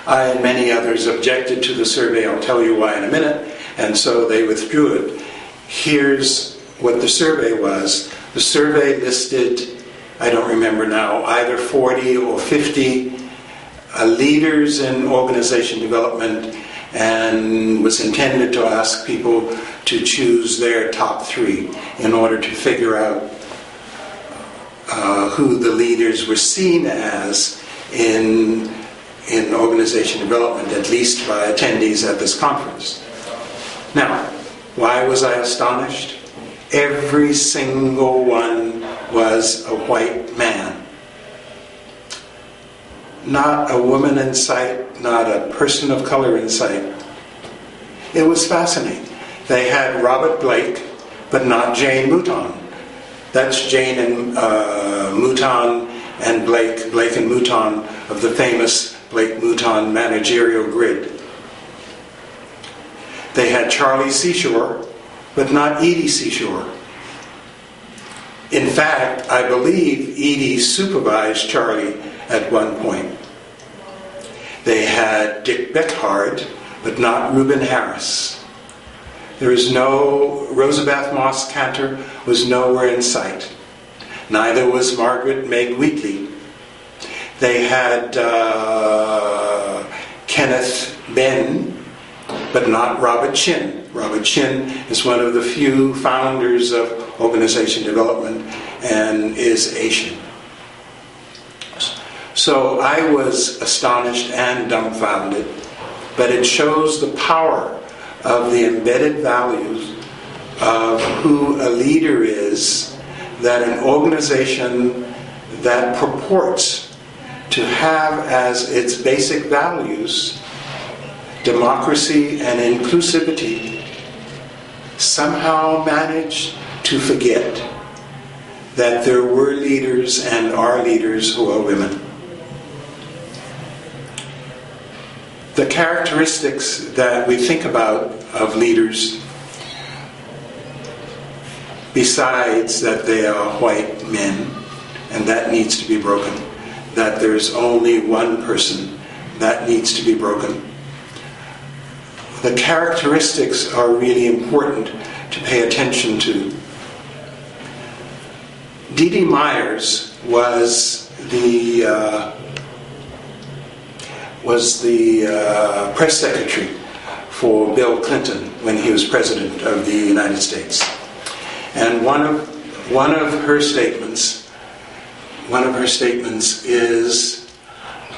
I and many others objected to the survey. I'll tell you why in a minute. And so they withdrew it. Here's what the survey was. The survey listed, I don't remember now, either 40 or 50 leaders in organization development, and was intended to ask people to choose their top 3 in order to figure out who the leaders were seen as in organization development, at least by attendees at this conference. Now, why was I astonished? Every single one was a white man. Not a woman in sight, not a person of color in sight. It was fascinating. They had Robert Blake, but not Jane Mouton. That's Jane and Mouton and Blake and Mouton of the famous Blake-Mouton managerial grid. They had Charlie Seashore, but not Edie Seashore. In fact, I believe Edie supervised Charlie at one point. They had Dick Beckhard, but not Reuben Harris. There is no, Rosabeth Moss Cantor was nowhere in sight. Neither was Margaret Meg Wheatley. They had Kenneth Benn, but not Robert Chin. Robert Chin is one of the few founders of organization development and is Asian. So I was astonished and dumbfounded, but it shows the power of the embedded values of who a leader is, that an organization that purports to have as its basic values democracy and inclusivity somehow managed to forget that there were leaders and are leaders who are women. The characteristics that we think about of leaders, besides that they are white men, and that needs to be broken, that there's only one person, that needs to be broken. The characteristics are really important to pay attention to. Dee Dee Myers was the press secretary for Bill Clinton when he was president of the United States. And one of her statements is,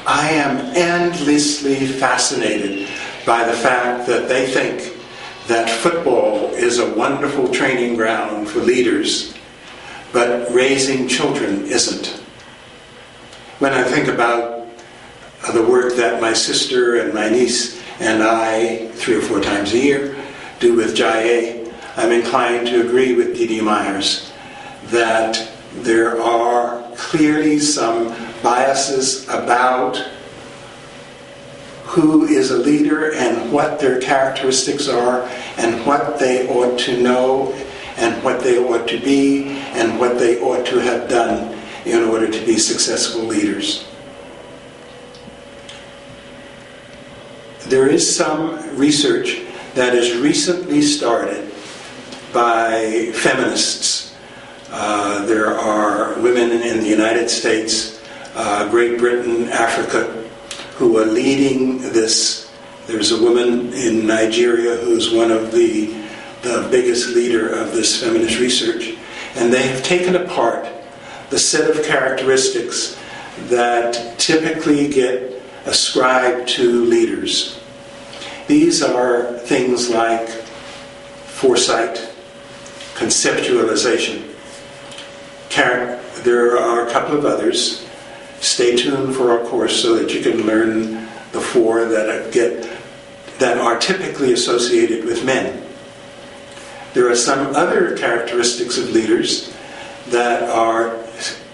"I am endlessly fascinated by the fact that they think that football is a wonderful training ground for leaders, but raising children isn't." When I think about the work that my sister and my niece and I, 3 or 4 times a year, do with JIA, I'm inclined to agree with Dee Dee Myers that there are clearly some biases about who is a leader and what their characteristics are and what they ought to know and what they ought to be and what they ought to have done in order to be successful leaders. There is some research that is recently started by feminists. There are women in the United States, Great Britain, Africa, who are leading this. There's a woman in Nigeria who's one of the biggest leader of this feminist research. And they have taken apart the set of characteristics that typically get ascribed to leaders. These are things like foresight, conceptualization. There are a couple of others. Stay tuned for our course so that you can learn the 4 that are typically associated with men. There are some other characteristics of leaders that are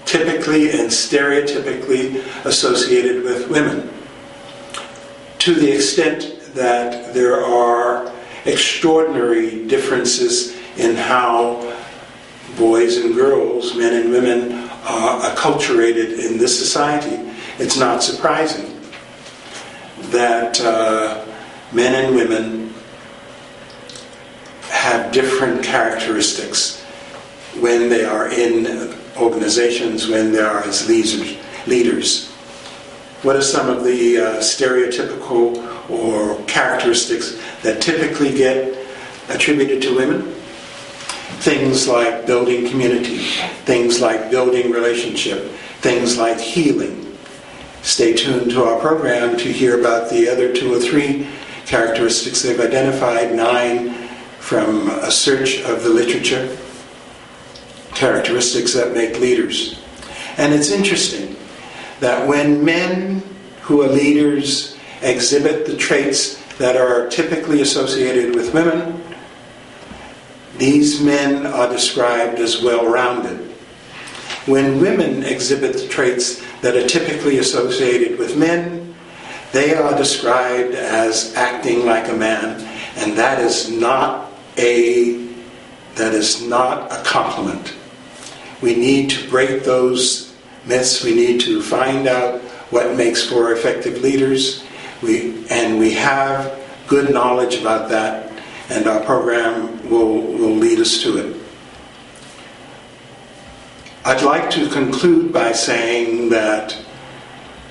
typically and stereotypically associated with women, to the extent that there are extraordinary differences in how boys and girls, men and women, are acculturated in this society. It's not surprising. that men and women have different characteristics when they are in organizations, when they are as leaders. What are some of the stereotypical or characteristics that typically get attributed to women? Things like building community, things like building relationship, things like healing. Stay tuned to our program to hear about the other 2 or 3 characteristics. They've identified 9 from a search of the literature, characteristics that make leaders. And it's interesting that when men who are leaders exhibit the traits that are typically associated with women, these men are described as well-rounded. When women exhibit the traits that are typically associated with men, they are described as acting like a man, and that is not a compliment. We need to break those myths. We need to find out what makes for effective leaders. We have good knowledge about that, and our program will lead us to it. I'd like to conclude by saying that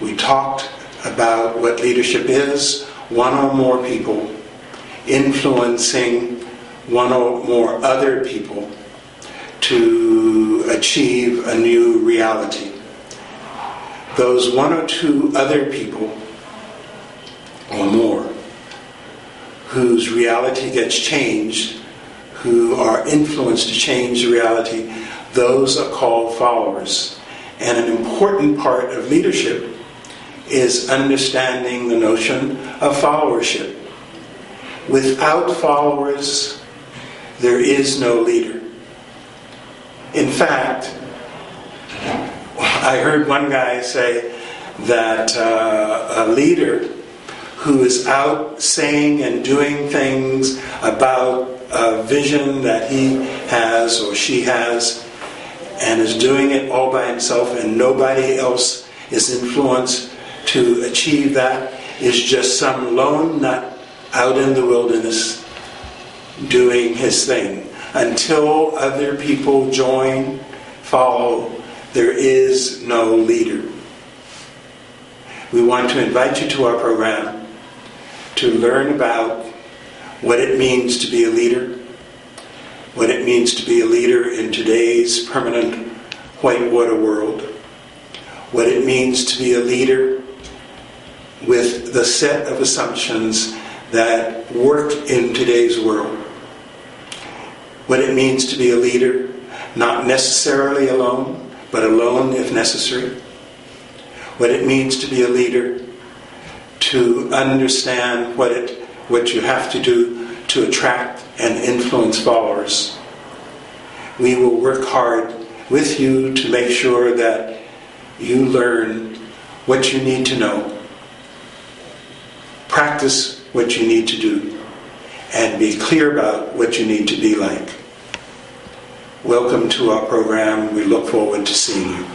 we talked about what leadership is: one or more people influencing one or more other people to achieve a new reality. Those 1 or 2 other people or more whose reality gets changed, who are influenced to change the reality, those are called followers. And an important part of leadership is understanding the notion of followership. Without followers, there is no leader. In fact, I heard one guy say that a leader who is out saying and doing things about a vision that he has or she has, and is doing it all by himself and nobody else is influenced to achieve that, is just some lone nut out in the wilderness doing his thing. Until other people join, follow, there is no leader. We want to invite you to our program to learn about what it means to be a leader, what it means to be a leader in today's permanent whitewater world, what it means to be a leader with the set of assumptions that work in today's world, what it means to be a leader, not necessarily alone, but alone if necessary, what it means to be a leader, to understand what you have to do to attract and influence followers. We will work hard with you to make sure that you learn what you need to know, practice what you need to do, and be clear about what you need to be like. Welcome to our program. We look forward to seeing you.